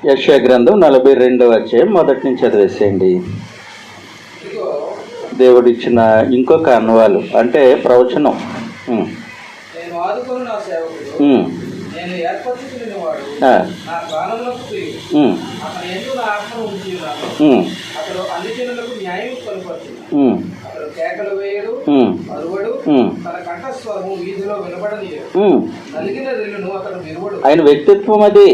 యెషయా గ్రంథం 42వ అధ్యాయం మొదటి నుంచి చదివేసేయండి. దేవుడిచ్చిన ఇంకొక అనువాలు అంటే ప్రవచనం. ఆయన వ్యక్తిత్వం అది.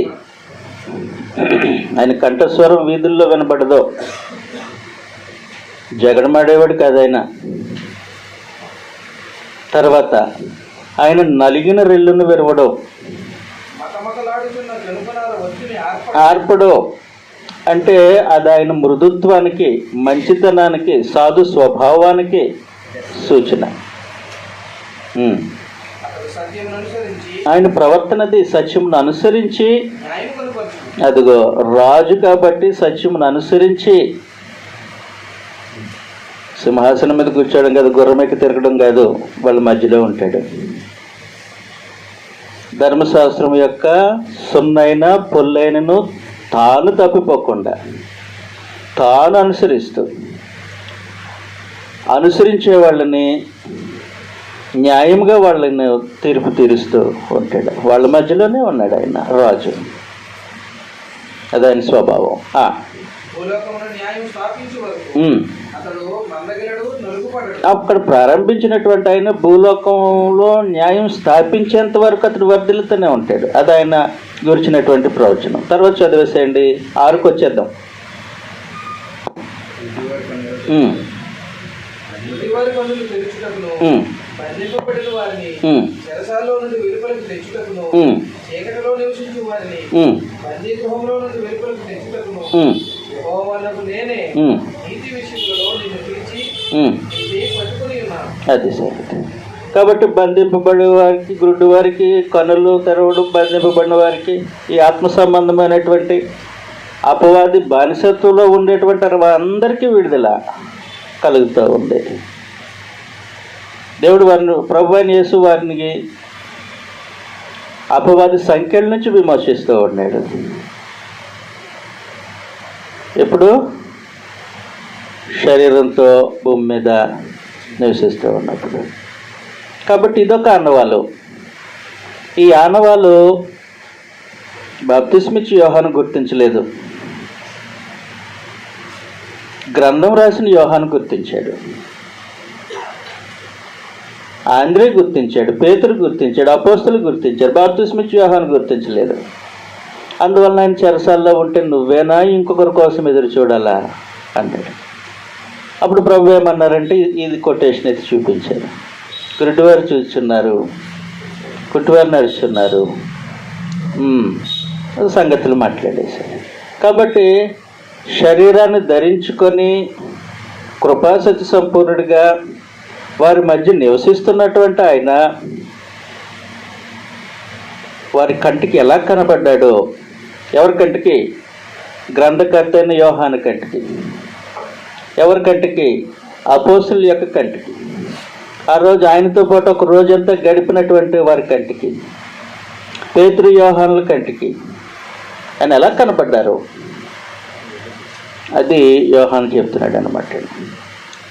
ఆయన కంఠస్వరం వీధుల్లో వినపడదు. జగడమాడేవాడు కాదు ఆయన. తర్వాత ఆయన నలిగిన రెల్లును విరవడు, ఆర్పడు. అంటే అది ఆయన మృదుత్వానికి, మంచితనానికి, సాధు స్వభావానికి సూచన. ఆయన ప్రవర్తనది సత్యమును అనుసరించి, అదిగో రాజు కాబట్టి సత్యమును అనుసరించి సింహాసనం మీద కూర్చోవడం కాదు, గుర్రమెక్కి తిరగడం కాదు, వాళ్ళ మధ్యలో ఉంటాడు. ధర్మశాస్త్రం యొక్క సున్నైన పొల్లైనను తాను తప్పిపోకుండా తాను అనుసరించే వాళ్ళని న్యాయంగా వాళ్ళని తీర్పు తీరుస్తూ ఉంటాడు. వాళ్ళ మధ్యలోనే ఉన్నాడు ఆయన రాజు. అది ఆయన స్వభావం. అక్కడ ప్రారంభించినటువంటి ఆయన భూలోకంలో న్యాయం స్థాపించేంత వరకు అతడు వర్ధిల్లుతూనే ఉంటాడు. అది ఆయన గురించినటువంటి ప్రవచనం. తర్వాత చదివేసేయండి, 6కు వచ్చేద్దాం. అది సరే. కాబట్టి బంధింపబడే వారికి, గుడ్డి వారికి, కనులు తెరవడం, బంధింపబడిన వారికి ఈ ఆత్మ సంబంధమైనటువంటి అపవాది బానిసత్వంలో ఉండేటువంటి అందరికీ విడుదల కలుగుతూ ఉంది. దేవుడు వారిని, ప్రభువైన యేసు వారిని అపవాది సంఖ్యల నుంచి విమోచిస్తూ ఉన్నాడు. ఎప్పుడు? శరీరంతో భూమి మీద నివసిస్తూ ఉన్నప్పుడు. కాబట్టి ఇదొక ఆనవాలు. ఈ ఆనవాలు బాప్తిస్మిచ్చి యోహాను గుర్తించలేదు, గ్రంథం రాసిన యోహాను గుర్తించాడు, ఆంద్రే గుర్తించాడు, పేతురు గుర్తించాడు, అపోస్తలు గుర్తించారు. బాప్తిస్మిచ్చి యోహాను గుర్తించలేదు. అందువల్ల ఆయన చెరసాల్లో ఉంటే నువ్వేనా ఇంకొకరి కోసం ఎదురు చూడాలా అన్నాడు. అప్పుడు ప్రభు ఏమన్నారంటే, ఇది కొటేషన్ అయితే చూపించారు. గురుడివారు చూస్తున్నారు, కుట్టివారు నడుస్తున్నారు, సంగతులు మాట్లాడేశారు. కాబట్టి శరీరాన్ని ధరించుకొని కృపాసతి సంపూర్ణుడిగా వారి మధ్య నివసిస్తున్నటువంటి ఆయన వారి కంటికి ఎలా కనబడ్డాడో, ఎవరి కంటికి? గ్రంథకర్త అయిన యోహాను కంటికి. ఎవరి కంటికి? అపోస్తుల యొక్క కంటికి. ఆ రోజు ఆయనతో పాటు ఒక రోజంతా గడిపినటువంటి వారి కంటికి, పేతురు యోహానుల కంటికి ఆయన ఎలా కనపడ్డారు అది యోహాను చెప్తున్నాడు అన్నమాట.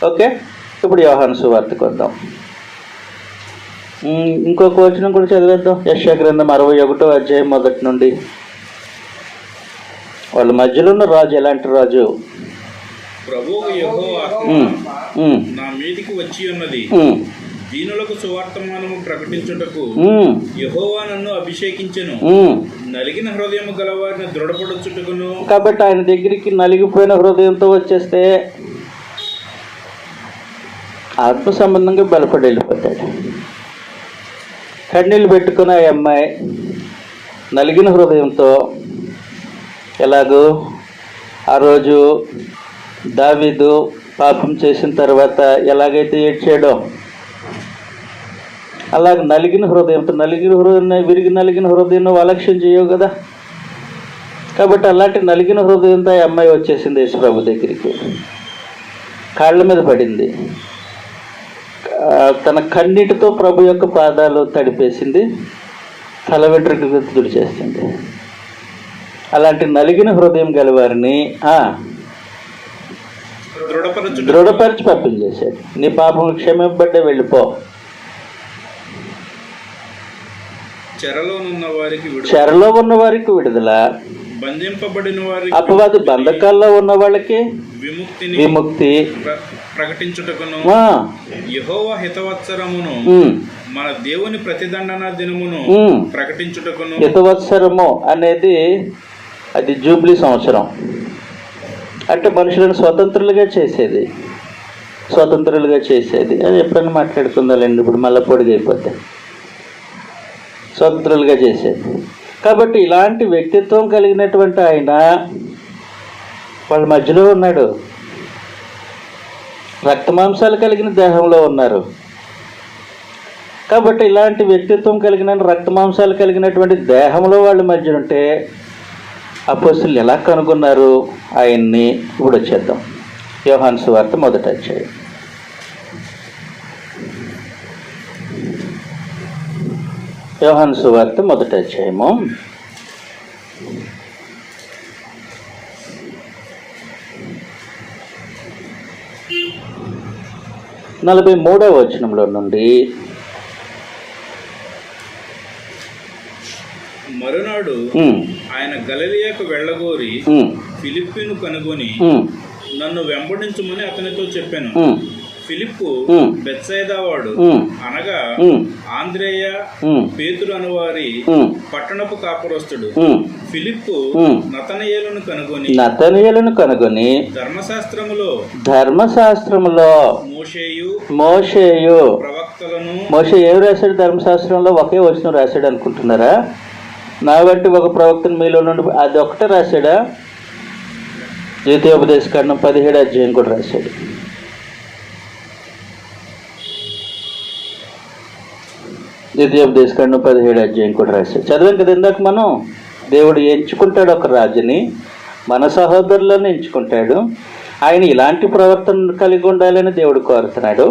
ఓకే, ఇప్పుడు యోహాను సువార్తకు వద్దాం. ఇంకొక వచనం కూడా చదివేద్దాం. యెషయా గ్రంథం 61వ అధ్యాయం మొదటి నుండి. వాళ్ళ మధ్యలో ఉన్న రాజు ఎలాంటి రాజు? ప్రభువు యెహోవా నా మీదికి వచ్చి ఉన్నది, దీనులకు సువార్తమానము ప్రకటించుటకు యెహోవా నన్ను అభిషేకించెను, నలిగిన హృదయము గలవారిని దృఢపరచుటకును. కాబట్టి ఆయన దగ్గరికి నలిగిపోయిన హృదయంతో వచ్చేస్తే ఆత్మ సంబంధంగా బలపడి వెళ్ళిపోతాడు. కన్నీళ్ళు పెట్టుకున్న ఆ అమ్మాయి నలిగిన హృదయంతో ఎలాగో ఆ రోజు దావీదు పాపం చేసిన తర్వాత ఎలాగైతే ఏడ్చాడో అలాగే నలిగిన హృదయంతో, నలిగిన హృదయం విరిగి నలిగిన హృదయం అలక్ష్యం చేయవు కదా. కాబట్టి అలాంటి నలిగిన హృదయంతో ఆ అమ్మాయి వచ్చేసింది యేసుప్రభు దగ్గరికి, కాళ్ళ మీద పడింది, తన కన్నీటితో ప్రభు యొక్క పాదాలు తడిపేసింది, తల వెంట్రుకలు తుడిచేసింది. అలాంటి నలిగిన హృదయం గలవారిని దృఢపరిచి పంపించేశాడు. నీ పాపం క్షమింపబడ్డే వెళ్ళిపో. చెరలో ఉన్న వారికి విడుదల, బంధింపబడిన వారికి, అపవాది బంధకాల్లో ఉన్న వాళ్ళకి విముక్తి ప్రకటించుటకును, యెహోవా హితవత్సరమును మన దేవుని ప్రతిదండన దినమును ప్రకటించుటకును. హితవత్సరము అనేది అది జూబ్లీ సంవత్సరం, అంటే మనుషులను స్వతంత్రులుగా చేసేది, అది ఎప్పుడైనా మాట్లాడుకుందాలండి. ఇప్పుడు మళ్ళీ పొడిగైపోతే స్వతంత్రులుగా చేసేది. కాబట్టి ఇలాంటి వ్యక్తిత్వం కలిగినటువంటి ఆయన వాళ్ళ మధ్యలో ఉన్నాడు, రక్తమాంసాలు కలిగిన దేహంలో ఉన్నారు. కాబట్టి ఇలాంటి వ్యక్తిత్వం కలిగిన రక్తమాంసాలు కలిగినటువంటి దేహంలో వాళ్ళ మధ్య ఉంటే అపోస్తలులు ఎలా కనుగొన్నారు ఆయన్ని? ఇప్పుడు వచ్చేద్దాం. యోహాను సువార్త 1వ అధ్యాయం. యోహాను సువార్త 1వ అధ్యాయము 43వ వచనంలో నుండి, మరునాడు ఆయన గలిలయకు వెళ్ళగోరి ఫిలిప్పును కనుగొని నన్ను వెంబడించుమని అతనితో చెప్పాను. ఫిలిప్పు బెత్సైదా వాడు, అనగా ఆంద్రేయ, పేతురు అనువారి పట్టణపు కాపురస్తుడు. ఫిలిప్పు నతనయేలును కనుగొని ధర్మశాస్త్రములో మోషేయు ప్రవక్తలను. మోషే ఏం రాశాడు ధర్మశాస్త్రంలో? ఒకే వచనం రాశాడు అనుకుంటున్నారా? నా వంటి ఒక ప్రవక్తను మీలో నుండి అది ఒకటే రాశాడా? ద్వితీయోపదేశకాండం 17వ అధ్యాయం కూడా రాశాడు. ద్వితీయోపదేశకాండం 17వ అధ్యాయం కూడా రాశాడు. చదివాం కదా ఇందాక మనం. దేవుడు ఎంచుకుంటాడు ఒక రాజుని, మన సహోదరులను ఎంచుకుంటాడు. ఆయన ఇలాంటి ప్రవర్తన కలిగి ఉండాలని దేవుడు కోరుతున్నాడు.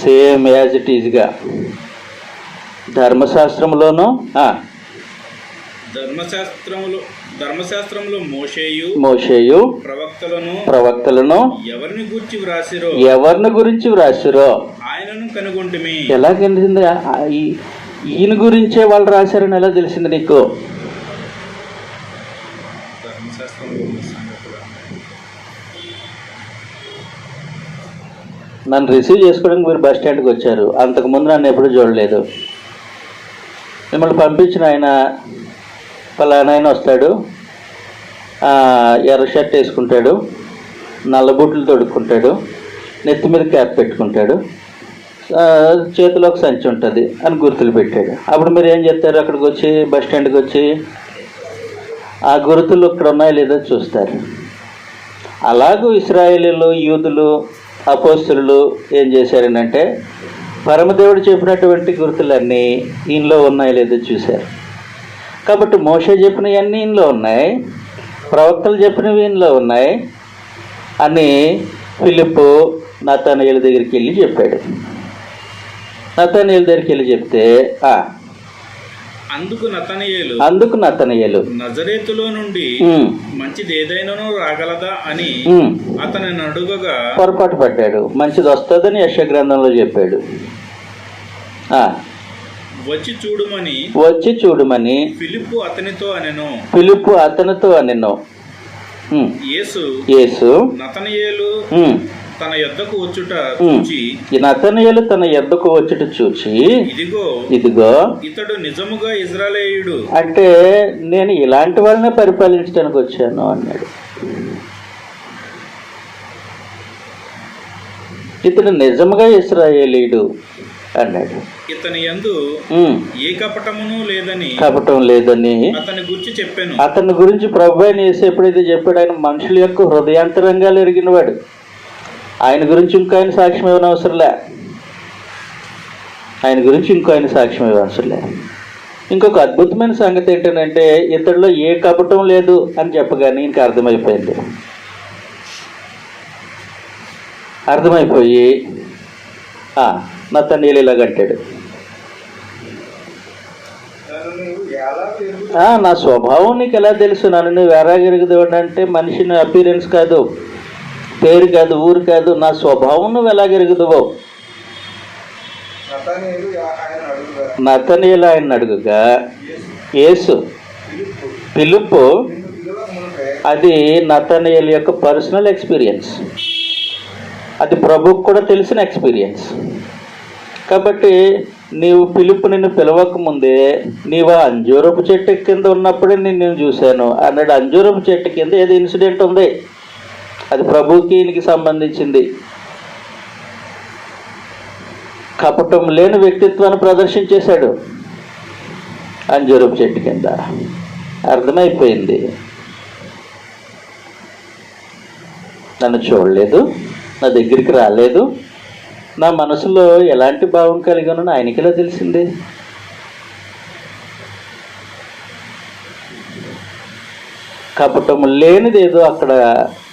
సేమ్ యాజ్ ఇట్ ఈజ్గా ధర్మశాస్త్రంలోనూ ధర్మశాస్త్రంలో మోషేయు ప్రవక్తలను ఎవరిని గురించి వ్రాసిరో ఆయనను కనుగొంటిమి. ఎలా తెలిసింది? ఈయన గురించే వాళ్ళు రాశారని ఎలా తెలిసింది నీకు? నన్ను రిసీవ్ చేసుకోవడానికి మీరు బస్ స్టాండ్కి వచ్చారు, అంతకుముందు నన్ను ఎప్పుడూ చూడలేదు. మిమ్మల్ని పంపించిన ఆయన పలానా ఆయన వస్తాడు, ఎర్ర షర్ట్ వేసుకుంటాడు, నల్ల బూట్లు తొడుక్కుంటాడు, నెత్తి మీద క్యాప్ పెట్టుకుంటాడు, చేతిలో ఒక సంచి ఉంటుంది అని గుర్తులు పెట్టాడు. అప్పుడు మీరు ఏం చేస్తారు? అక్కడికి వచ్చి బస్ స్టాండ్కి వచ్చి ఆ గుర్తులు ఇక్కడ ఉన్నాయో లేదో చూస్తారు. అలాగూ ఇశ్రాయేలీలు, యూదులు, అపోస్తలులు ఏం చేశారనంటే పరమదేవుడు చెప్పినటువంటి గుర్తులన్నీ ఈయనలో ఉన్నాయో లేదో చూశారు. కాబట్టి మోషే చెప్పినవన్నీ ఈయనలో ఉన్నాయి, ప్రవక్తలు చెప్పినవి ఈయనలో ఉన్నాయి అని ఫిలిప్పు నతనయేలు దగ్గరికి వెళ్ళి చెప్పాడు. నతనయేలు దగ్గరికి వెళ్ళి చెప్తే అందుకు నతనయేలు నజరేతులో నుండి మంచిది ఏదైనానో రాగలదా అని అతనిని అడుగగా పొరపాటు పడ్డాడు. మంచిది వస్తుందని యెషయా గ్రంథంలో చెప్పాడు. వచ్చి చూడమని ఫిలిప్పు అతనితో అనెను. యేసు నతనయేలు తన యొద్దకు వచ్చుట చూచి, నతనయేలు తన యొద్దకు వచ్చుట చూచి, ఇదిగో ఇతడు నిజముగా ఇశ్రాయేలీయుడు, అంటే నేను ఇలాంటి వాళ్ళనే పరిపాలించడానికి వచ్చాను అన్నాడు. ఇతడు నిజముగా ఇశ్రాయేలీయుడు అన్నాడు. ఇతని యందు ఏ కపటం లేదని అతని గురించి ప్రభు అయిన యేసు ఎప్పుడైతే చెప్పాడు, ఆయన మనుషుల యొక్క హృదయాంతరంగాలు ఎరిగినవాడు. ఆయన గురించి ఇంకో ఆయన సాక్ష్యం ఇవ్వనవసరంలే. ఇంకొక అద్భుతమైన సంగతి ఏంటంటే ఇతడిలో ఏ కపటం లేదు అని చెప్పగానే ఇంక అర్థమైపోయింది. అర్థమైపోయి నతనీయులు ఇలాగంటాడు, నా స్వభావం నీకు ఎలా తెలుసు? నన్ను నువ్వు ఎలాగెరుగుతావు అంటే మనిషిని అపీరెన్స్ కాదు, పేరు కాదు, ఊరు కాదు, నా స్వభావం నువ్వు ఎలాగెరుగుతావో. నతనీయులు ఆయన అడుగుగా యేసు పిలుపు, అది నతనీయుల యొక్క పర్సనల్ ఎక్స్పీరియన్స్, అది ప్రభువుకు కూడా తెలిసిన ఎక్స్పీరియన్స్. కాబట్టి నీవు పిలుపు నిన్ను పిలవకముందే నీవు అంజూరపు చెట్టు కింద ఉన్నప్పుడే నేను చూశాను అన్నాడు. అంజూరపు చెట్టు కింద ఏదో ఇన్సిడెంట్ ఉంది, అది ప్రభువుకి ఈయనకి సంబంధించింది. కపటం లేని వ్యక్తిత్వాన్ని ప్రదర్శించేశాడు అంజూరపు చెట్టు కింద. అర్థమైపోయింది, నన్ను చూడలేదు, నా దగ్గరికి రాలేదు, నా మనసులో ఎలాంటి భావం కలిగానో ఆయనకి ఇలా తెలిసింది. కపటం లేనిదేదో అక్కడ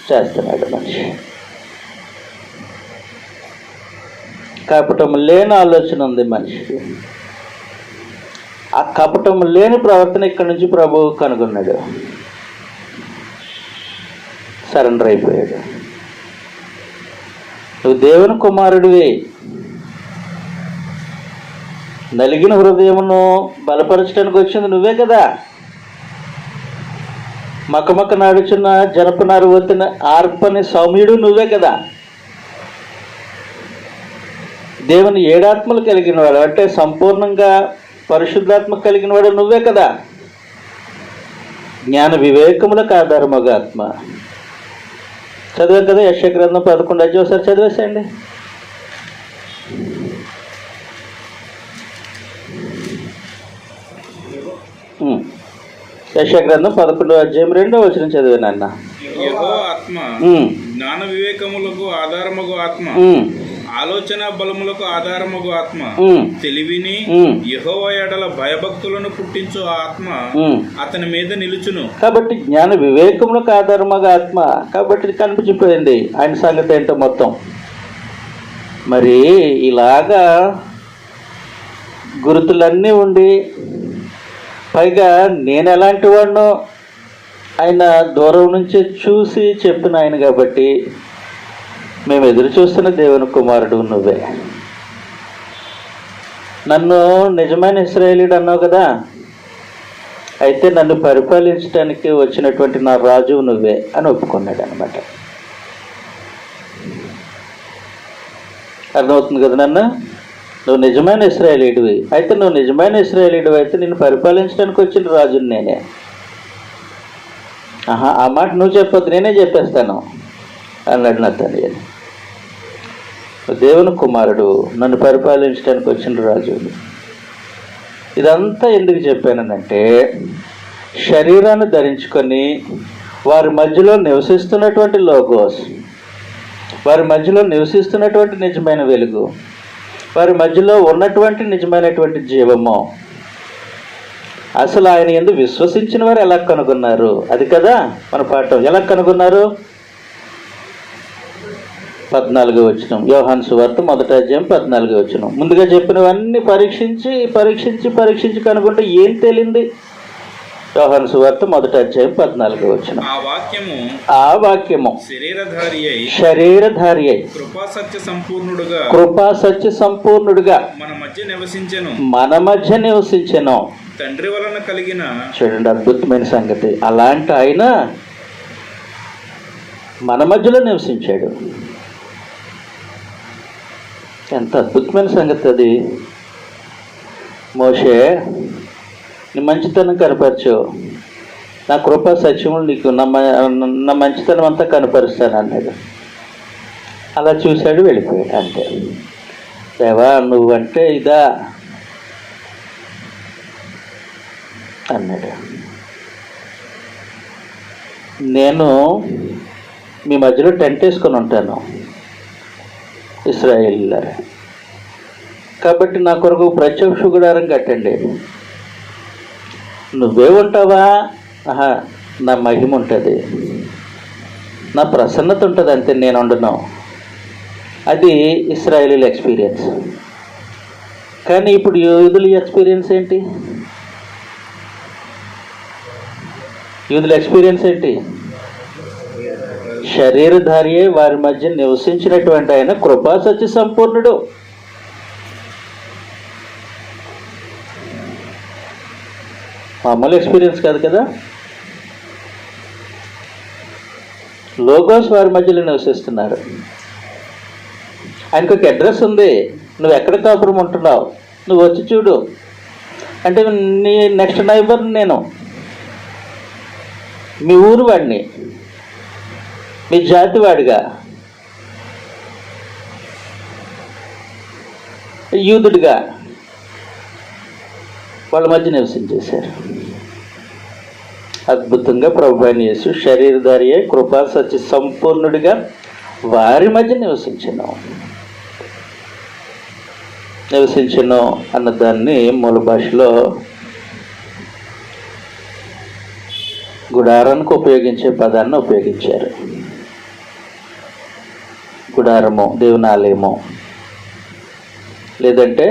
చేస్తున్నాడు మనిషి. కపటం లేని ఆలోచన ఉంది మనిషికి. ఆ కపటం లేని ప్రవర్తన ఇక్కడి నుంచి ప్రభువు కనుగొన్నాడు, సరెండర్ అయిపోయాడు. నువ్వు దేవుని కుమారుడివి, నలిగిన హృదయమును బలపరచడానికి వచ్చింది నువ్వే కదా, మకమక నాడుచున్న జనపనారు ఒత్తిన ఆర్పని సౌమ్యుడు నువ్వే కదా, దేవుని ఏడాత్మలు కలిగిన వాడు అంటే సంపూర్ణంగా పరిశుద్ధాత్మ కలిగిన వాడు నువ్వే కదా, జ్ఞాన వివేకములకు ఆధారమగ ఆత్మ. చదివాం కదా యెషయా గ్రంథం 11 ఒకసారి చదివేసేయండి. యెషయా గ్రంథం 11:2 చదివానన్న. యెహోవా ఆత్మ జ్ఞాన వివేకములకు ఆధారమగు ఆత్మ, ఆలోచన బలములకు ఆధారమగు ఆత్మ, తెలివిని యెహోవా ఎడల భయభక్తులను పుట్టించు ఆత్మ అతని మీద నిలుచును. కాబట్టి జ్ఞాన వివేకములకు ఆధారమగు ఆత్మ, కాబట్టి కనిపించిపోయింది ఆయన సంగతి ఏంటో మొత్తం. మరి ఇలాగా గుర్తులన్నీ ఉండి పైగా నేను ఎలాంటి వాడినో ఆయన దూరం నుంచి చూసి చెప్పిన ఆయన కాబట్టి మేము ఎదురు చూస్తున్న దేవుని కుమారుడు నువ్వే. నన్ను నిజమైన ఇశ్రాయేలీయుడు అన్నావు కదా, అయితే నన్ను పరిపాలించడానికి వచ్చినటువంటి నా రాజువు నువ్వే అని ఒప్పుకున్నాడు అనమాట. అర్థమవుతుంది కదా నన్ను? నువ్వు నిజమైన ఇశ్రాయేలీయుడివి, అయితే నువ్వు నిజమైన ఇశ్రాయేలీయుడివి అయితే నిన్ను పరిపాలించడానికి వచ్చిన రాజుని నేనే. ఆ మాట నువ్వు చెప్పొద్దు, నేనే చెప్పేస్తాను అన్నాడు నతనీయులు. దేవుని కుమారుడు, నన్ను పరిపాలించడానికి వచ్చిన రాజు. ఇదంతా ఎందుకు చెప్పానంటే శరీరాన్ని ధరించుకొని వారి మధ్యలో నివసిస్తున్నటువంటి లోగోస్, వారి మధ్యలో నివసిస్తున్నటువంటి నిజమైన వెలుగు, వారి మధ్యలో ఉన్నటువంటి నిజమైనటువంటి జీవము, అసలు ఆయన యందు విశ్వసించిన వారు ఎలా కనుగొన్నారు? అది కదా మన పాఠం. ఎలా కనుగొన్నారు? 14వ వచనం, యోహాను సువార్త 1:14 వచనం. ముందుగా చెప్పినవన్నీ పరీక్షించి కనుగొంటే ఏం తేలింది? యోహాను సువార్త 1:14 వచనం. ఆ వాక్యము శరీరధారి అయి కృపా సత్య సంపూర్ణుడుగా మన మధ్య నివసించెను. తండ్రి వలన కలిగిన, చూడండి అద్భుతమైన సంగతి, అలాంటి ఆయన మన మధ్యలో నివసించాడు. ఎంత అద్భుతమైన సంగతి అది. మోషే, నీ మంచితనం కనపరచు, నా కృపా సత్యములు నీకు నా మంచితనం అంతా కనపరుస్తాను అన్నాడు. అలా చూశాడు, వెళ్ళిపోయాడు అంతే. దేవా నువ్వంటే ఇదా అన్నాడు. నేను మీ మధ్యలో టెంట్ వేసుకొని ఉంటాను ఇశ్రాయేలీయులారా, కాబట్టి నా కొరకు ప్రత్యక్ష గుడారం కట్టండి, నువ్వే ఉంటావా? ఆహా, నా మహిమ ఉంటుంది, నా ప్రసన్నత ఉంటుంది, అంతే, నేను ఉండను. అది ఇశ్రాయేలీల ఎక్స్పీరియన్స్. కానీ ఇప్పుడు యూదుల ఎక్స్పీరియన్స్ ఏంటి? యూదుల ఎక్స్పీరియన్స్ ఏంటి? శరీరధారియే వారి మధ్య నివసించినటువంటి ఆయన కృపా సత్య సంపూర్ణుడు. మామూలు ఎక్స్పీరియన్స్ కాదు కదా. లోగోస్ వారి మధ్యలో నివసిస్తున్నారు. ఆయనకు ఒక అడ్రస్ ఉంది. నువ్వు ఎక్కడ కాపురం ఉంటున్నావు, నువ్వు వచ్చి చూడు అంటే నీ నెక్స్ట్ నైబర్ నేను, మీ ఊరు వాడిని, మీ జాతి వాడిగా, యూదుడిగా వాళ్ళ మధ్య నివసించేశారు. అద్భుతంగా ప్రభువైన యేసు శరీరధారియే కృపా సత్య సంపూర్ణుడిగా వారి మధ్య నివసించను అన్నదాన్ని మూల భాషలో గుడారానికి ఉపయోగించే పదాన్ని ఉపయోగించారు. గుడారము, దేవుని ఆలయము, లేదంటే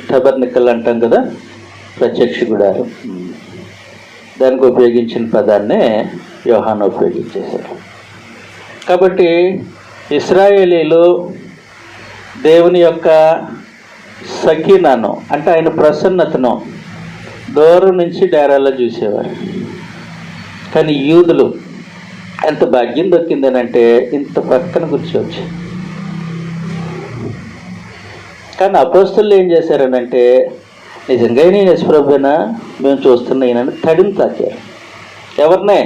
టబర్నికల్ అంటాం కదా, ప్రత్యక్ష గుడారం, దానికి ఉపయోగించిన పదాన్నే యోహాను ఉపయోగించేశారు. కాబట్టి ఇశ్రాయేలీలు దేవుని యొక్క సకీనాను అంటే ఆయన ప్రసన్నతను దూరం నుంచి డేరాల్లో చూసేవారు. కానీ యూదులు ఎంత భాగ్యం దొక్కిందనంటే ఇంత పక్కన కూర్చోవచ్చు. కానీ అపోస్తలులు ఏం చేశారనంటే నిజంగా నేను యేసుప్రభువేనా మేము చూస్తున్న ఈయనని తడిని తాకారు. ఎవరినే?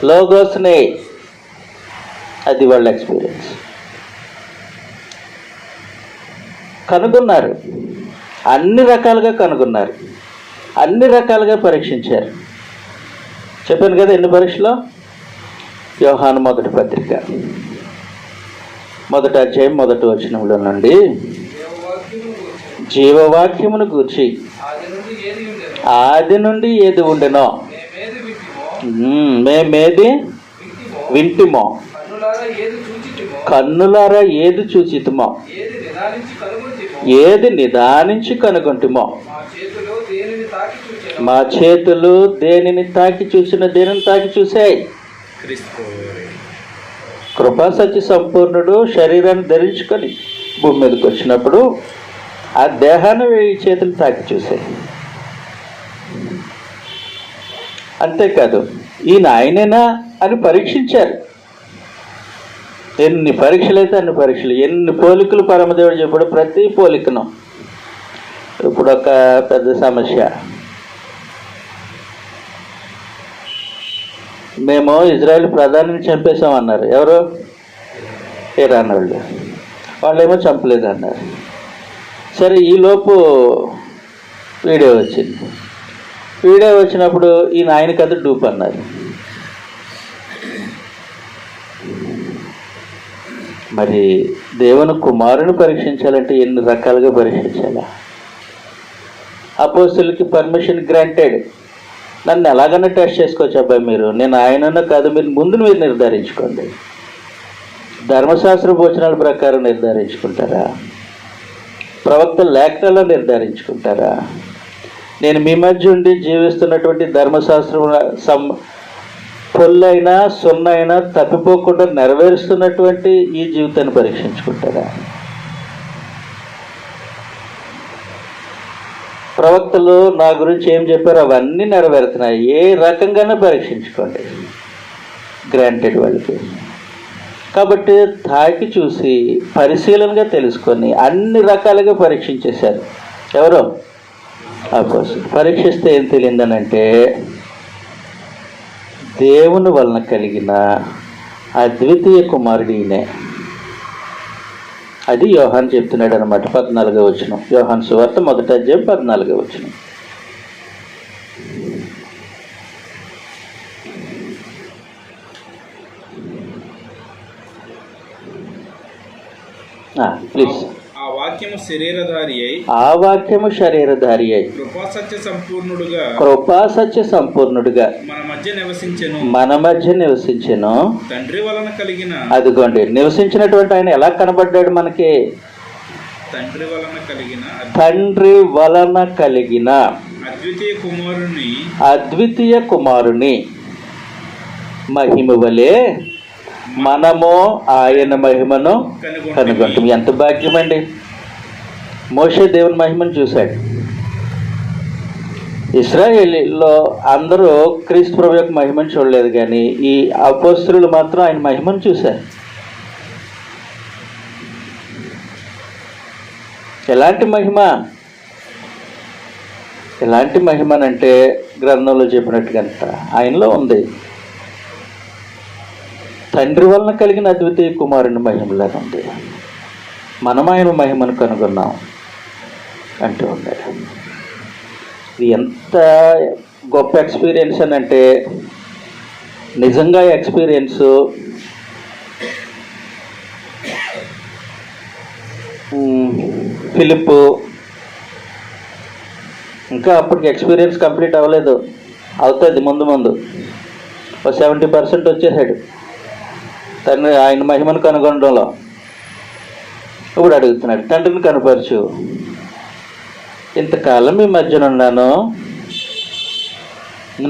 లోగోస్నే. అది వాళ్ళ ఎక్స్పీరియన్స్. కనుగొన్నారు, అన్ని రకాలుగా కనుగొన్నారు, అన్ని రకాలుగా పరీక్షించారు. చెప్పాను కదా ఎన్ని పరీక్షలో. యోహాను మొదటి పత్రిక 1వ అధ్యాయం 1వ వచనంలో నుండి జీవవాక్యమును గూర్చి ఆది నుండి ఏది ఉండెనో మేమేది వింటిమో, కన్నులారా ఏది చూచితిమో, ఏది నిదానించి కనుగొంటిమో, మా చేతులు దేనిని తాకి చూసిన దేనిని తాకి చూసాయి. కృపా సత్య సంపూర్ణుడు శరీరాన్ని ధరించుకొని భూమి మీదకి వచ్చినప్పుడు ఆ దేహాన్ని ఈ చేతులు తాకి చూసాయి. అంతేకాదు ఈయన ఆయనేనా అని పరీక్షించారు. ఎన్ని పరీక్షలు అయితే అన్ని పరీక్షలు, ఎన్ని పోలికలు పరమదేవుడు చెప్పాడు. ప్రతి పోలికను. ఇప్పుడు ఒక పెద్ద సమస్య, మేము ఇజ్రాయెల్ ప్రధానిని చంపేశామన్నారు. ఎవరు? ఇరాన్ వాళ్ళు. వాళ్ళేమో చంపలేదు అన్నారు. సరే, ఈలోపు వీడియో వచ్చింది. వీడియో వచ్చినప్పుడు ఈయన ఆయన కథ డూప్ అన్నారు. మరి దేవుని కుమారుని పరీక్షించాలంటే ఎన్ని రకాలుగా పరీక్షించాలా? అపోస్తలులకి పర్మిషన్ గ్రాంటెడ్. నన్ను ఎలాగైనా టెస్ట్ చేసుకోవచ్చు అబ్బాయి, మీరు నేను ఆయనన్నా కాదు, మీరు ముందు మీరు నిర్ధారించుకోండి. ధర్మశాస్త్ర భోజనాల ప్రకారం నిర్ధారించుకుంటారా? ప్రవక్త లేఖనాల్లో నిర్ధారించుకుంటారా? నేను మీ మధ్య ఉండి జీవిస్తున్నటువంటి ధర్మశాస్త్రం పొల్లైనా సున్నైనా తప్పిపోకుండా నెరవేరుస్తున్నటువంటి ఈ జీవితాన్ని పరీక్షించుకుంటారా? ప్రవక్తలు నా గురించి ఏం చెప్పారో అవన్నీ నెరవేరుతున్నాయి. ఏ రకంగానే పరీక్షించుకోండి, గ్రాంటెడ్ వాళ్ళకి. కాబట్టి తాకి చూసి పరిశీలనగా తెలుసుకొని అన్ని రకాలుగా పరీక్షించేశారు. ఎవరో అపోస్తలులు. పరీక్షిస్తే ఏం తెలియదనంటే దేవుని వలన కలిగిన అద్వితీయ కుమారుడు ఈయనే. అది యోహాను చెప్తున్నాడు అనమాట. 14వ వచనం, యోహాను సువార్త 1వ అధ్యాయం 14వ వచనం. ప్లీజ్. ఆ వాక్యము శరీరధారి అయి ఆ వాక్యము శరీరధారి అయి కృపా సత్య సంపూర్ణుడుగా మన మధ్య నివసించెను. తండ్రి వలన కలిగిన అదిగోండి నివసించినటువంటి ఆయన ఎలా కనబడ్డాడు మనకి? తండ్రి వలన కలిగిన అద్వితీయ కుమారుని మహిమ వలె మనము ఆయన మహిమను కనుగొంటాం. ఎంత భాగ్యం అండి! మోషే దేవుని మహిమను చూశాడు. ఇశ్రాయేలీలో అందరూ క్రీస్తు ప్రభు యొక్క మహిమను చూడలేదు, కానీ ఈ అపోస్తలులు మాత్రం ఆయన మహిమను చూశారు. ఎలాంటి మహిమ? ఎలాంటి మహిమనంటే గ్రంథంలో చెప్పినట్టుగా ఆయనలో ఉంది. తండ్రి వలన కలిగిన అద్వితీయ కుమారుని మహిమలా ఉంది. మనం ఆయన మహిమను కనుగొన్నాం అంటూ ఉన్నాడు. ఇది ఎంత గొప్ప ఎక్స్పీరియన్స్ అని అంటే, నిజంగా ఎక్స్పీరియన్స్ ఫిలిప్ ఇంకా అప్పటికి ఎక్స్పీరియన్స్ కంప్లీట్ అవ్వలేదు, అవుతుంది ముందు ఒక 70% వచ్చేసాడు తండ్రి ఆయన మహిమను కనుగొనడంలో. ఇప్పుడు అడుగుతున్నాడు, తండ్రిని కనపరచు, ఇంతకాలం మీ మధ్యన ఉన్నాను,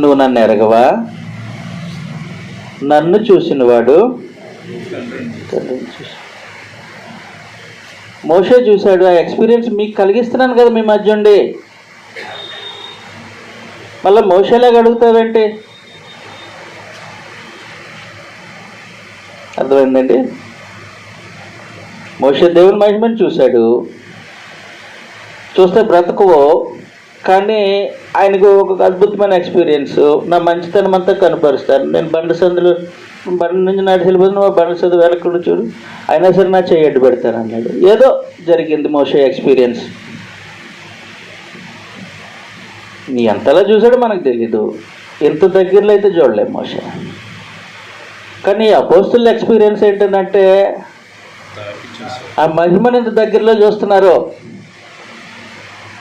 నువ్వు నన్ను ఎరగవా? నన్ను చూసినవాడు తండ్రిని చూసి. మోషే చూశాడు. ఆ ఎక్స్పీరియన్స్ మీకు కలిగిస్తున్నాను కదా మీ మధ్య ఉండి, మళ్ళీ మోషేలాగా అడుగుతావేంటి? అర్థమైందండి? మోషే దేవుని మహిమని చూశాడు, చూస్తే బ్రతకవో, కానీ ఆయనకు ఒక అద్భుతమైన ఎక్స్పీరియన్స్. నా మంచితనం అంతా కనపరుస్తాను, నేను బండి నుంచి నాటి వెళ్ళిపోతున్నా, బండి సందు వెనక్కి చూడు, అయినా సరే నా చెయ్యి అడ్డు పెడతాను అన్నాడు. ఏదో జరిగింది మోషే ఎక్స్పీరియన్స్. నీ ఎంతలా చూసాడో మనకు తెలీదు, ఎంత దగ్గరలో అయితే చూడలేము మోషే. కానీ అపోస్తుల ఎక్స్పీరియన్స్ ఏంటంటే, ఆ మహిమని ఎంత దగ్గరలో చూస్తున్నారు.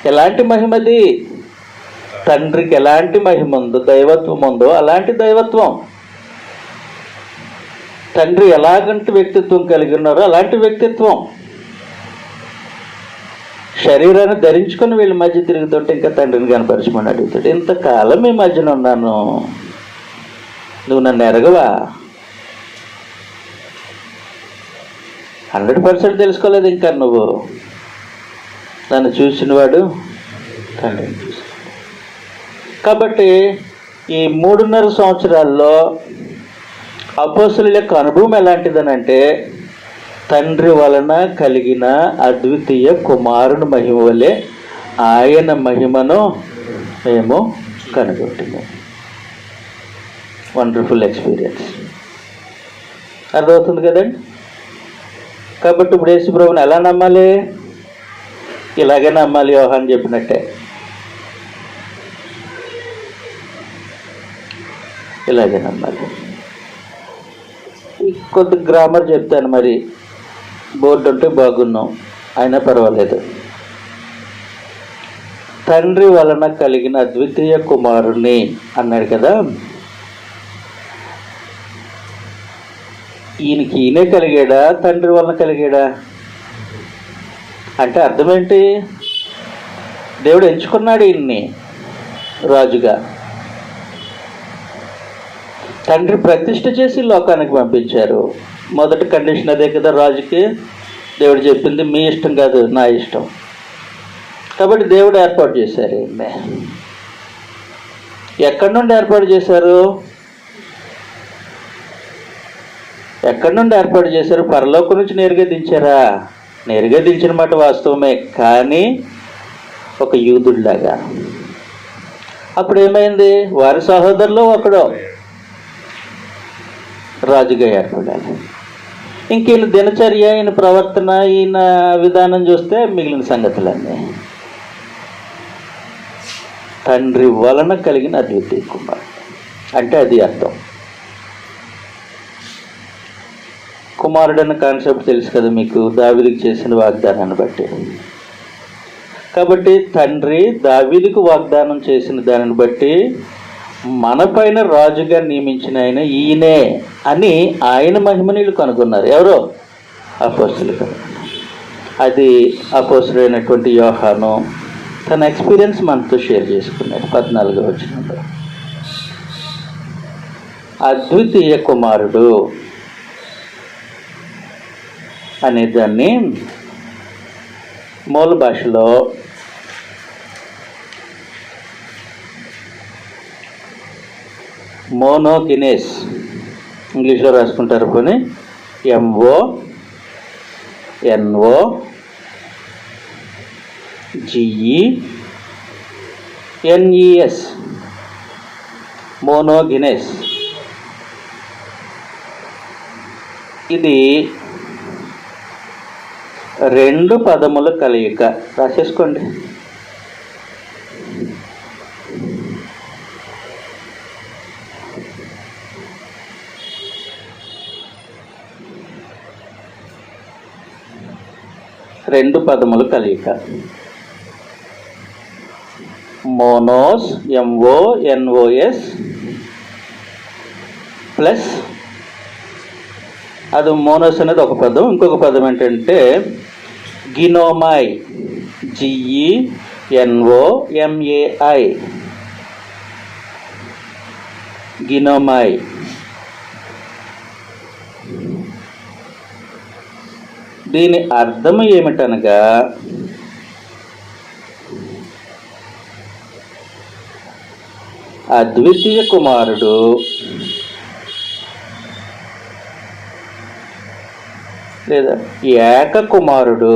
ఎలాంటి మహిమది? తండ్రికి ఎలాంటి మహిమ ఉందో, దైవత్వం ఉందో అలాంటి దైవత్వం. తండ్రి ఎలాగంటి వ్యక్తిత్వం కలిగి ఉన్నారో అలాంటి వ్యక్తిత్వం. శరీరాన్ని ధరించుకొని వీళ్ళ మధ్య తిరుగుతుంటే ఇంకా తండ్రిని కనపరచమని అడుగుతాడు. ఇంతకాలం మీ మధ్యన ఉన్నాను, నువ్వు నన్ను ఎరగవా? 100% తెలుసుకోలేదు ఇంకా నువ్వు. నన్ను చూసినవాడు తండ్రిని చూసి. కాబట్టి ఈ 3.5 సంవత్సరాల్లో అపోస్తలుల యొక్క అనుభవం ఎలాంటిదనంటే, తండ్రి వలన కలిగిన అద్వితీయ కుమారుని మహిమ వలె ఆయన మహిమను మేము కనుగొంటున్నాం. Wonderful experience. అర్థమవుతుంది కదండి? కాబట్టి ఇప్పుడు యేసు ప్రభువుని ఎలా నమ్మాలి? ఇలాగే నమ్మాలి, యోహాను చెప్పినట్టే. ఇలాగే నమ్మాలి. కొంత గ్రామర్ చెప్తాను, మరి బోర్డు ఉంటే బాగున్నాం, అయినా పర్వాలేదు. తండ్రి వలన కలిగిన అద్వితీయ కుమారుని అన్నాడు కదా. ఈయనే కలిగాడా, తండ్రి వలన కలిగాడా అంటే అర్థం ఏంటి? దేవుడు ఎంచుకున్నాడు ఈయన్ని రాజుగా. తండ్రి ప్రతిష్ఠ చేసి లోకానికి పంపించారు. మొదటి కండిషన్ అదే కదా రాజుకి. దేవుడు చెప్పింది మీ ఇష్టం కాదు, నా ఇష్టం. కాబట్టి దేవుడు ఏర్పాటు చేశారు ఈయన్ని. ఎక్కడి నుండి ఏర్పాటు చేశారు? ఎక్కడి నుండి ఏర్పాటు చేశారు? పరలోకం నుంచి నేరుగా దించారా? నేరుగా దించిన మాట వాస్తవమే, కానీ ఒక యూదుడిలాగా. అప్పుడు ఏమైంది? వారి సహోదరులో ఒకడు రాజుగా ఏర్పడాలి. ఇంక ఈయన దినచర్య, ఈయన ప్రవర్తన, ఈయన విధానం చూస్తే మిగిలిన సంగతులన్నీ తండ్రి వలన కలిగిన అద్వితీయ కుమారుడు అంటే అది అర్థం. కుమారుడు అన్న కాన్సెప్ట్ తెలుసు కదా మీకు, దావీదుకు చేసిన వాగ్దానాన్ని బట్టి. కాబట్టి తండ్రి దావీదుకు వాగ్దానం చేసిన దానిని బట్టి మన పైన రాజుగా నియమించిన ఆయన ఈయనే అని ఆయన మహిమనీయులు కనుగొన్నారు. ఎవరో? అపోస్తలులు కనుగొన్నారు. అది అపోస్తలుడైనటువంటి యోహాను తన ఎక్స్పీరియన్స్ మనతో షేర్ చేసుకున్నాడు 14వ వచనంలో. అద్వితీయ కుమారుడు అనే దాన్ని మూల భాషలో మోనోగినేస్, ఇంగ్లీష్లో రాసుకుంటారు పోనీ MONOGENES, మోనోగినేస్. ఇది 2 పదముల కలయిక. రాసేసుకోండి. రెండు పదముల కలయిక. మోనోస్, MONOS ప్లస్ అది మోనోస్ అనేది ఒక పదం. ఇంకొక పదం ఏంటంటే గినోమై, GENOMAI, గినోమై. దీని అర్థం ఏమిటనగా అద్వితీయ కుమారుడు లేదా ఏక కుమారుడు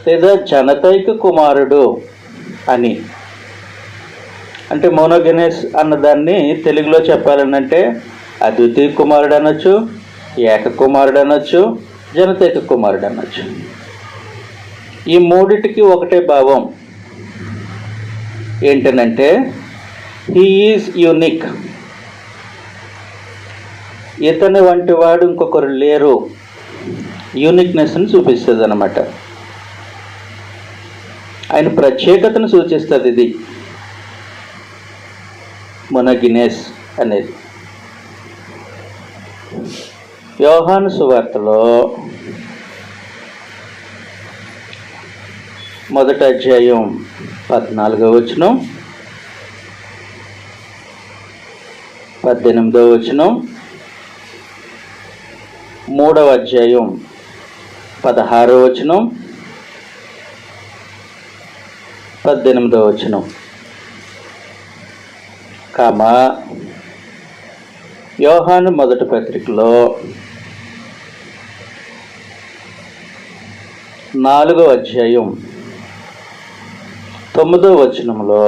లేదా జనతైక కుమారుడు అని. అంటే మోనోగెనెస్ అన్నదాన్ని తెలుగులో చెప్పాలనంటే అద్వితీయ కుమారుడు అనొచ్చు, ఏక కుమారుడు అనొచ్చు, జనతైక కుమారుడు అనొచ్చు. ఈ మూడిటికి ఒకటే భావం ఏంటనంటే హీ ఈజ్ యూనిక్. ఇతని వంటి వాడు ఇంకొకరు లేరు. యూనిక్నెస్ని చూపిస్తుంది అన్నమాట. ఆయన ప్రత్యేకతను సూచిస్తుంది ఇది మోనోగినేస్ అనేది. యోహాను సువార్తలో 1వ అధ్యాయం 14వ వచనం, 18వ వచనం, 3వ అధ్యాయం 16వ వచనం, 18వ వచనం, యోహాను మొదటి పత్రికలో 4వ అధ్యాయం 9వ వచనంలో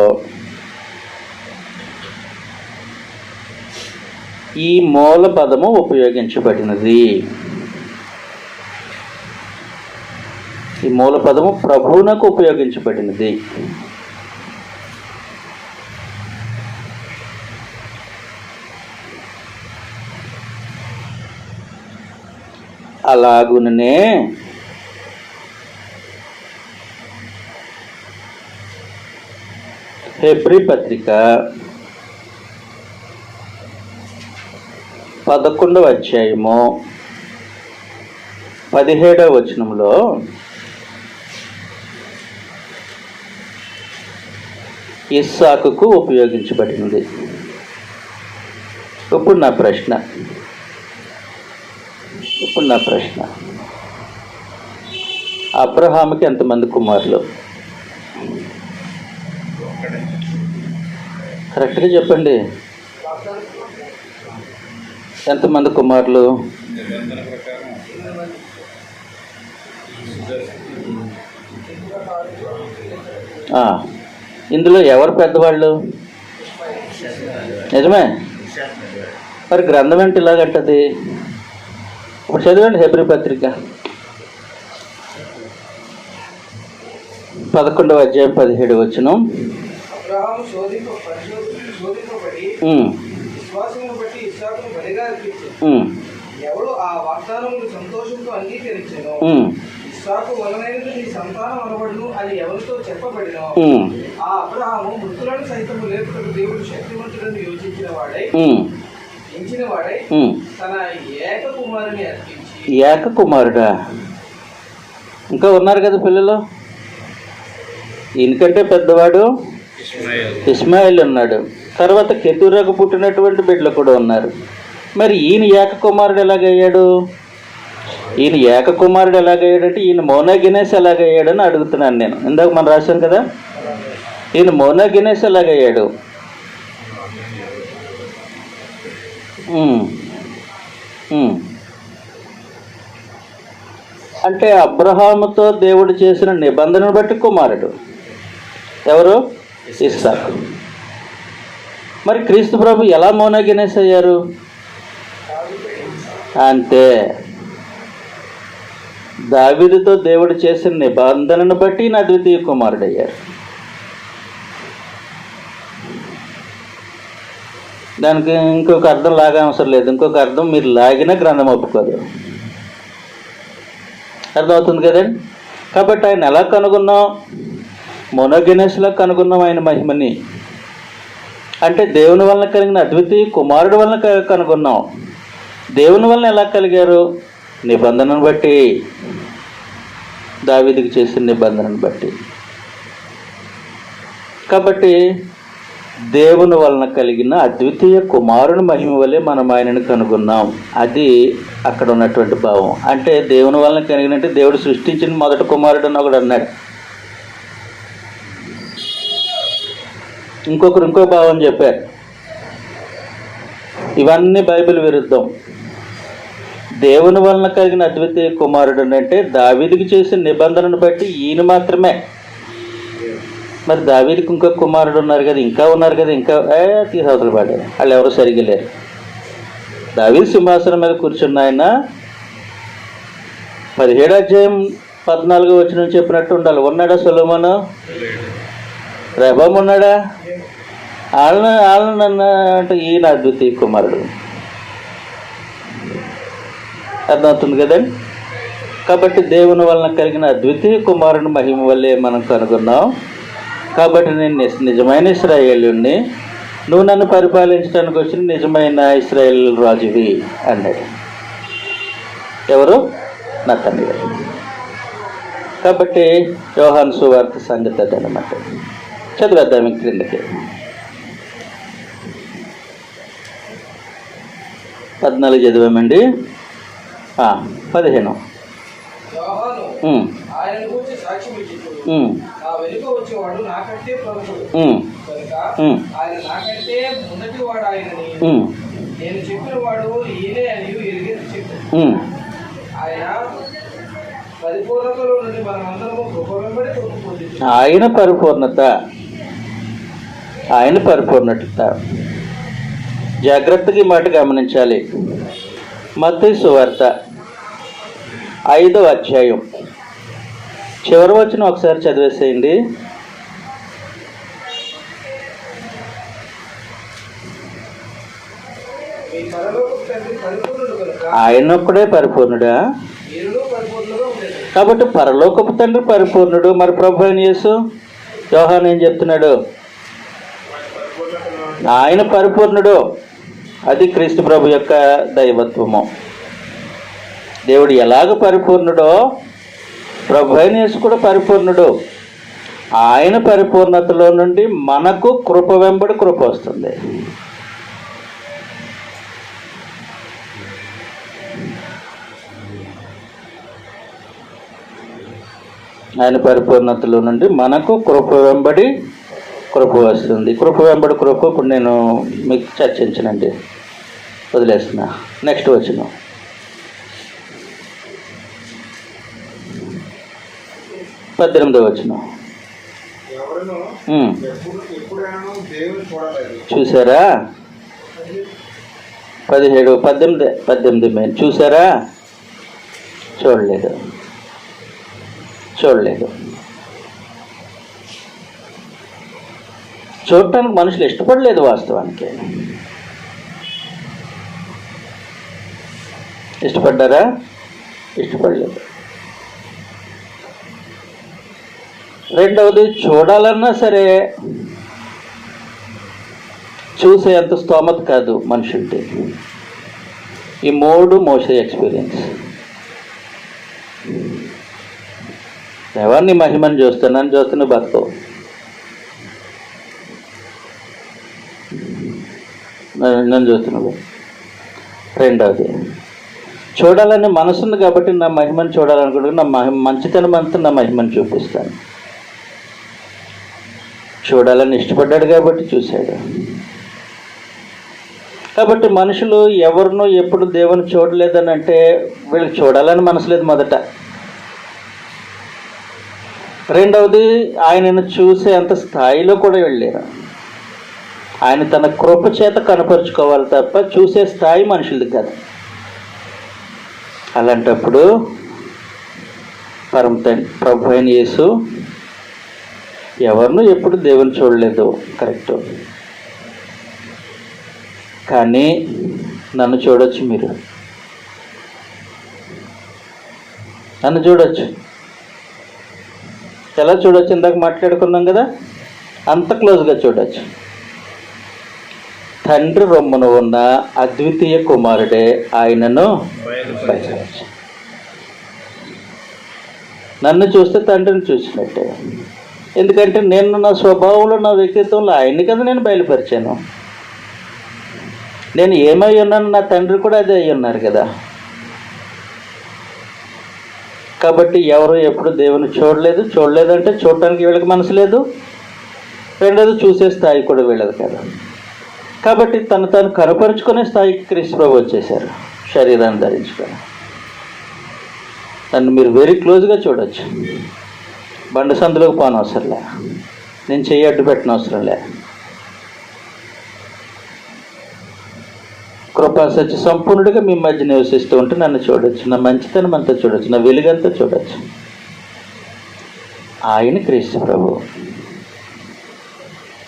ఈ మూల పదము ఉపయోగించబడినది. ఈ మూల పదము ప్రభువునకు ఉపయోగించబడినది. అలాగుననే హెబ్రీ పత్రిక 11వ అధ్యాయము 17వ వచనంలో ఇస్సాకుకు ఉపయోగించబడింది. ఇప్పుడు నా ప్రశ్న అబ్రహాముకి ఎంతమంది కుమారులు? కరెక్ట్గా చెప్పండి. ఎంతమంది కుమారులు? ఇందులో ఎవరు పెద్దవాళ్ళు? నిజమే. మరి గ్రంథం ఏంటి ఇలాగంటది? ఇప్పుడు చదివండి హెబ్రీ పత్రిక 11వ అధ్యాయం 17వ వచనం. శోధింపబడి ఉమ్, విశ్వాసమును బట్టి ఇస్సాకును బలిగా అర్పించెను. ఉమ్, ఎవడు ఆ వాగ్దానమును సంతోషంతో అంగీకరించెనో ఉమ్, ఇస్సాకు వలనైనది నీ సంతానం అనబడును అని ఎవరితో చెప్పబడినో ఉమ్, ఆ అబ్రహాము మృతులను సైతము లేపుటకు దేవుడు శక్తివంతుడని యోచించిన వాడై ఉమ్. తన ఏక కుమారుని అర్పించి ఏక కుమారుడా? ఇంకా ఉన్నారు కదా పిల్లలు. ఈయనకంటే పెద్దవాడు ఇస్మాయిల్ ఉన్నాడు. తర్వాత కెతూరాకు పుట్టినటువంటి బిడ్డలు కూడా ఉన్నారు. మరి ఈయన ఏక కుమారుడు ఎలాగయ్యాడు? ఈయన ఏక కుమారుడు ఎలాగయ్యాడంటే ఈయన మోనా గినేస్ ఎలాగయ్యాడని అడుగుతున్నాను నేను. ఇందాక మనం రాశాం కదా, ఈయన మోనా గినేస్ ఎలాగయ్యాడు? అంటే అబ్రహాముతో దేవుడు చేసిన నిబంధనను బట్టి కుమారుడు ఎవరు? ఇస్సాకు. మరి క్రీస్తు ప్రభు ఎలా మోనా గినేస్ అయ్యారు? అంతే, దావీదుతో దేవుడు చేసిన నిబంధనను బట్టి ఈయన అద్వితీయ కుమారుడు అయ్యారు. దానికి ఇంకొక అర్థం లాగా అవసరం లేదు. ఇంకొక అర్థం మీరు లాగిన గ్రంథం ఒప్పుకోదు. అర్థమవుతుంది కదండి. కాబట్టి ఆయన ఎలా కనుగొన్నాం? మోనోగెనెస్లా కనుగొన్నాం ఆయన మహిమని. అంటే దేవుని వలన కలిగిన అద్వితీయ కుమారుడు వలన కనుగొన్నాం. దేవుని వలన ఎలా కలిగారు? నిబంధనను బట్టి, దావీదుకి చేసిన నిబంధనను బట్టి. కాబట్టి దేవుని వలన కలిగిన అద్వితీయ కుమారుని మహిమ వలె మనం ఆయనను కనుగొన్నాం. అది అక్కడ ఉన్నటువంటి భావం. అంటే దేవుని వలన కలిగినట్టు దేవుడు సృష్టించిన మొదటి కుమారుడు అని ఒకడు అన్నాడు. ఇంకొకరు ఇంకో భావం చెప్పారు. ఇవన్నీ బైబిల్ విరుద్ధం. దేవుని వలన కలిగిన అద్వితీయ కుమారుడు అంటే దావీదుకి చేసిన నిబంధనను బట్టి ఈయన మాత్రమే. మరి దావీదుకి ఇంకో కుమారుడు ఉన్నారు కదా, ఇంకా ఉన్నారు కదా, ఇంకా తీసవతలు పాడారు. వాళ్ళు ఎవరు సరిగ్గా లేరు. దావీదు సింహాసనం మీద కూర్చున్న ఆయన 17వ అధ్యాయం 14వ వచనం చెప్పినట్టు ఉండాలి. ఉన్నాడా సొలొమోను? రెహబాము ఉన్నాడా? వాళ్ళని అంటే ఈయన అద్వితీయ కుమారుడు. అర్థమవుతుంది కదండి. కాబట్టి దేవుని వలన కలిగిన అద్వితీయ కుమారుని మహిమ వల్లే మనం కనుగొన్నాం. కాబట్టి నేను నిజమైన ఇశ్రాయేలుని, నువ్వు నన్ను పరిపాలించడానికి వచ్చిన నిజమైన ఇశ్రాయేల్ రాజువి అన్నాడు. ఎవరు? నతనయేలు. కాబట్టి యోహాను సువార్త సంగతి అదనమాట. చదివేద్దాం క్రిందకి. 14 చదివామండి. 15. యోహాను ఆయనను గూర్చి సాక్ష్యం ఇచ్చుచు, నా వెనుక వచ్చేవాడు నాకంటే ప్రముఖుడు కనుక ఆయన నాకంటే మొదటి వాడు ఆయనని నేను చెప్పిన వాడు ఈయనే అని ఎరిగేది చెప్పు. ఆయన పరిపూర్ణతలో నుండి మనమందరము కృప వెంబడి కృప పొందుతాము. ఆయన పరిపూర్ణత. జాగ్రత్తగా ఈ మాట గమనించాలి. మత్తయి సువార్త 5వ అధ్యాయం చివరి వచనం ఒకసారి చదివేసేయండి. ఆయన ఒక్కడే పరిపూర్ణుడా? కాబట్టి పరలోకపు తండ్రి పరిపూర్ణుడు. మరి ప్రభు అయిన యేసు, యోహాను ఏం చెప్తున్నాడు? ఆయన పరిపూర్ణుడు. అది క్రీస్తు ప్రభు యొక్క దైవత్వము. దేవుడు ఎలాగ పరిపూర్ణుడో ప్రభు అయిన యేసు కూడా పరిపూర్ణుడు. ఆయన పరిపూర్ణతలో నుండి మనకు కృప వెంబడి కృప వస్తుంది. ఆయన పరిపూర్ణతలో నుండి మనకు కృప వెంబడి కృప వస్తుంది. కృప వెంబడి కృప ఇప్పుడు నేను మీకు చర్చించనండి, వదిలేస్తున్నా. నెక్స్ట్ వచనం. 18వ వచనం. చూసారా? 17, 18 మెయిన్. చూసారా? చూడలేదు. చూడటానికి మనుషులు ఇష్టపడలేదు వాస్తవానికి. ఇష్టపడ్డారా? ఇష్టపడలేదు. రెండవది, చూడాలన్నా సరే చూసే అంత స్తోమత కాదు మనుషులకి. ఈ 3 మోసే ఎక్స్పీరియన్స్. ఎవరిని మహిమని చూస్తున్నాను బతకవు. నన్ను చూస్తున్నావు. రెండవది, చూడాలని మనసుంది కాబట్టి నా మహిమని చూడాలనుకుంటున్నా, నా మంచితనం అంతా నా మహిమని చూపిస్తాను. చూడాలని ఇష్టపడ్డాడు కాబట్టి చూశాడు. కాబట్టి మనుషులు ఎవరినో ఎప్పుడు దేవుని చూడలేదని అంటే వీళ్ళకి చూడాలని మనసు లేదు మొదట. రెండవది, ఆయనను చూసే అంత స్థాయిలో కూడా వెళ్ళారు. ఆయన తన కృప చేత కనపరుచుకోవాలి తప్ప చూసే స్థాయి మనుషులది కాదు. అలాంటప్పుడు ప్రభు అయిన యేసు ఎవరినూ ఎప్పుడు దేవుని చూడలేదు, కరెక్ట్. కానీ నన్ను చూడొచ్చు, మీరు నన్ను చూడొచ్చు. ఎలా చూడొచ్చు? ఇందాక మాట్లాడుకున్నాం కదా, అంత క్లోజ్గా చూడొచ్చు. తండ్రి రొమ్మున ఉన్న అద్వితీయ కుమారుడే ఆయనను బయలుపరచు. నన్ను చూస్తే తండ్రిని చూసినట్టే. ఎందుకంటే నేను నా స్వభావంలో, నా వ్యక్తిత్వంలో ఆయన్ని కదా నేను బయలుపరిచాను. నేను ఏమై ఉన్నాను, నా తండ్రి కూడా అదే అయి ఉన్నారు కదా. కాబట్టి ఎవరు ఎప్పుడు దేవుని చూడలేదంటే చూడటానికి వీళ్ళకి మనసు లేదు. రెండోది, చూసే స్థాయి కూడా వీళ్ళది కదా. కాబట్టి తను కనపరుచుకునే స్థాయికి క్రీస్తు ప్రభు వచ్చేసారు, శరీరాన్ని ధరించుకొని. నన్ను మీరు వెరీ క్లోజ్గా చూడొచ్చు. బండ సందులోకి పోనవసరంలే, నేను చెయ్యి అడ్డు పెట్టిన అవసరం లే. కృపా సత్య సంపూర్ణుడిగా మీ మధ్య నివసిస్తూ ఉంటే నన్ను చూడొచ్చు, నా మంచితనం అంతా చూడొచ్చు, నా వెలుగంతా చూడొచ్చు. ఆయన క్రీస్తు ప్రభు.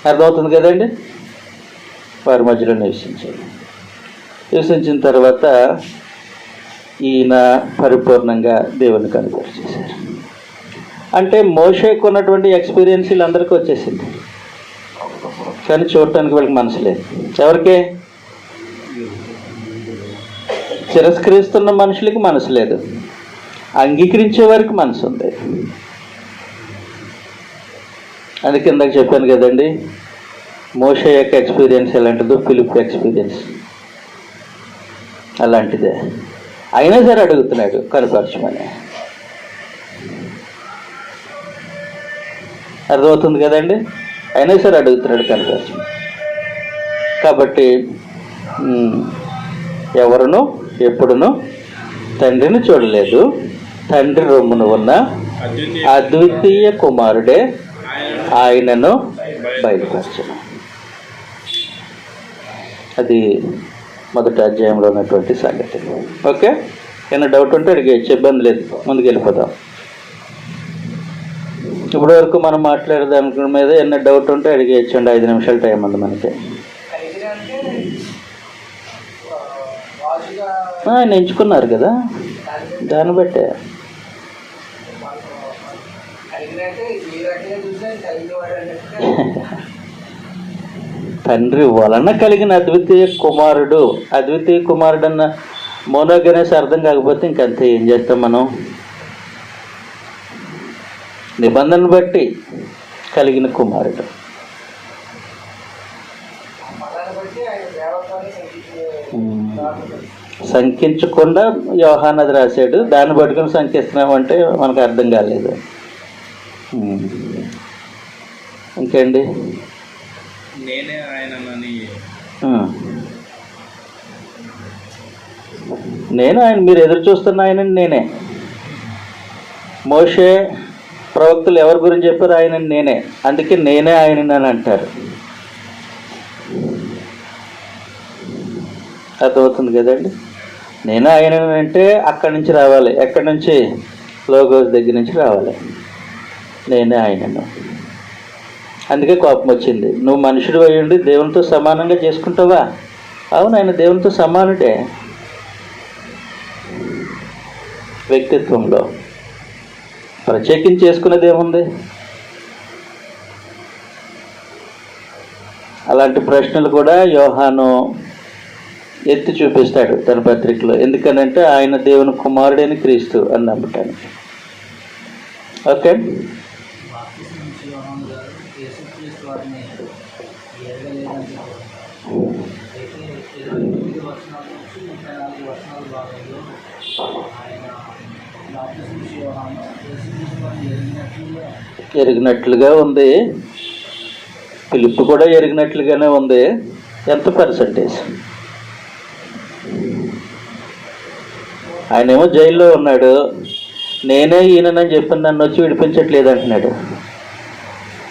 అర్థమవుతుంది కదండి? వారి మధ్యలో నివసించిన తర్వాత ఈయన పరిపూర్ణంగా దేవుని కనపరిచేశారు. అంటే మోషేకు ఉన్నటువంటి ఎక్స్పీరియన్స్ వీళ్ళందరికీ వచ్చేసింది, కానీ చూడటానికి వీళ్ళకి మనసు లేదు. ఎవరికే? తిరస్కరిస్తున్న మనుషులకి మనసు లేదు, అంగీకరించే వారికి మనసు ఉంది. అందుకే ఇందాక చెప్పాను కదండి, మోషే యొక్క ఎక్స్పీరియన్స్ ఎలాంటిదో ఫిలిప్ ఎక్స్పీరియన్స్ అలాంటిదే. అయినా సరే అడుగుతున్నాడు కనపరచమని. అర్థమవుతుంది కదండి? అయినా సరే అడుగుతున్నాడు కనపరచమని. కాబట్టి ఎవరును ఎప్పుడునూ తండ్రిని చూడలేదు, తండ్రి రొమ్మున ఉన్న అద్వితీయ కుమారుడే ఆయనను బయలుపరచను. అది మొదటి అధ్యాయంలో ఉన్నటువంటి సంగతి. ఓకే, ఏమైనా డౌట్ ఉంటే అడిగేయచ్చు, ఇబ్బంది లేదు. ముందుకు వెళ్ళిపోదాం. ఇప్పటి వరకు మనం మాట్లాడేదాని మీద ఏమైనా డౌట్ ఉంటే అడిగేయచ్చండి. 5 నిమిషాల టైం ఉంది మనకి. ఆయన ఎంచుకున్నారు కదా, దాన్ని బట్టే. తండ్రి వలన కలిగిన అద్వితీయ కుమారుడు అన్న మోనోగనేసి అర్థం కాకపోతే ఇంకంతే, ఏం చేస్తాం మనం? నిబంధనను బట్టి కలిగిన కుమారుడు. సంఖ్యించకుండా యోహాన్ అది రాశాడు, దాన్ని పట్టుకుని సంఖ్యిస్తున్నామంటే మనకు అర్థం కాలేదు. ఇంకేంటి? నేనే ఆయనని, నేను ఆయన, మీరు ఎదురు చూస్తున్న ఆయనని నేనే. మోషే ప్రవక్తలు ఎవరి గురించి చెప్పారు? ఆయనని నేనే. అందుకే నేనే ఆయనని అని అంటారు. అర్థమవుతుంది కదండి? నేనే ఆయనని అంటే అక్కడి నుంచి రావాలి. ఎక్కడి నుంచి? లోగోస్ దగ్గర నుంచి రావాలి. నేనే ఆయనను. అందుకే కోపం వచ్చింది. నువ్వు మనుషుడు అయ్యుండి దేవునితో సమానంగా చేసుకుంటావా? అవును, ఆయన దేవునితో సమానుడే వ్యక్తిత్వంలో. ప్రత్యేకించి చేసుకునేది ఏముంది? అలాంటి ప్రశ్నలు కూడా యోహాను ఎత్తి చూపిస్తాడు తన పత్రికలో. ఎందుకనంటే ఆయన దేవుని కుమారుడైన క్రీస్తు అని నమ్మటానికి. ఓకే, ఎరిగినట్లుగా ఉంది. పిలుపు కూడా ఎరిగినట్లుగానే ఉంది. ఎంత పర్సంటేజ్? ఆయనేమో జైల్లో ఉన్నాడు. నేనే ఈయనని చెప్పి నన్ను వచ్చి విడిపించట్లేదు అంటున్నాడు.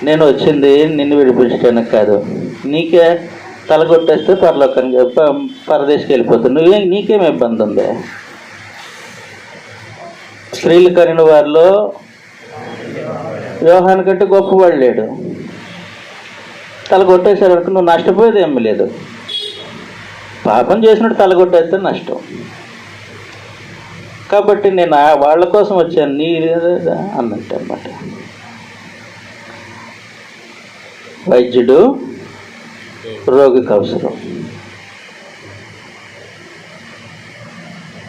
నేను వచ్చింది నిన్ను విడిపించడానికి కాదు. నీకే తలగొట్టేస్తే పరలోకానికి పరదేశకి వెళ్ళిపోతుంది. నీకేం ఇబ్బంది ఉంది? స్త్రీలు కనిన వారిలో యోహాను కంటే గొప్పవాడు లేడు. తలగొట్టేశారనుకో నువ్వు నష్టపోయేది ఏమీ లేదు. పాపం చేసినట్టు తలగొట్టేస్తే నష్టం. కాబట్టి నేను వాళ్ళ కోసం వచ్చాను, నీ అన్నట్టు అన్నమాట. వైద్యుడు రోగికి అవసరం.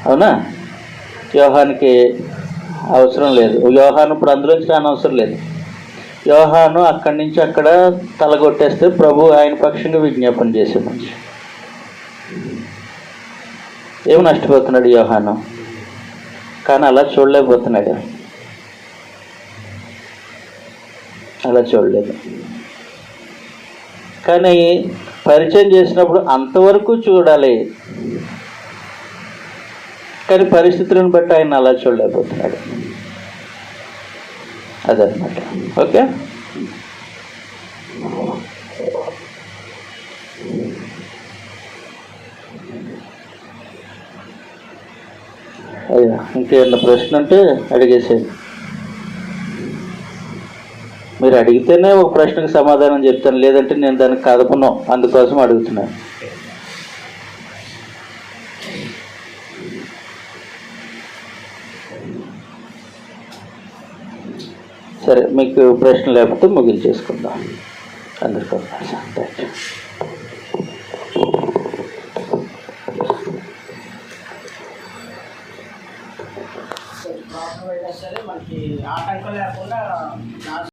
అవునా? యోహానికి అవసరం లేదు. యోహాను ఇప్పుడు అందులోంచి రాని అవసరం లేదు. యోహాను అక్కడి నుంచి అక్కడ తలగొట్టేస్తే ప్రభు ఆయన పక్షంగా విజ్ఞాపన చేసే మనిషి. ఏమి నష్టపోతున్నాడు యోహాను? కానీ అలా చూడలేకపోతున్నాడు. అలా చూడలేదు. కానీ పరిచయం చేసినప్పుడు అంతవరకు చూడాలి. కానీ పరిస్థితులను బట్టి ఆయన అలా చూడలేకపోతున్నాడు. అదనమాట. ఓకే, అయ్యా ఇంకేమన్నా ప్రశ్న అంటే అడిగేసేది. మీరు అడిగితేనే ఒక ప్రశ్నకు సమాధానం చెప్తాను, లేదంటే నేను దానికి కదపను. అందుకోసం అడుగుతున్నాను. సరే, మీకు ప్రశ్న లేకపోతే ముగించేసుకుందాం. అందరికీ థ్యాంక్ యూ. సరే మనకి ఆటంకం లేకుండా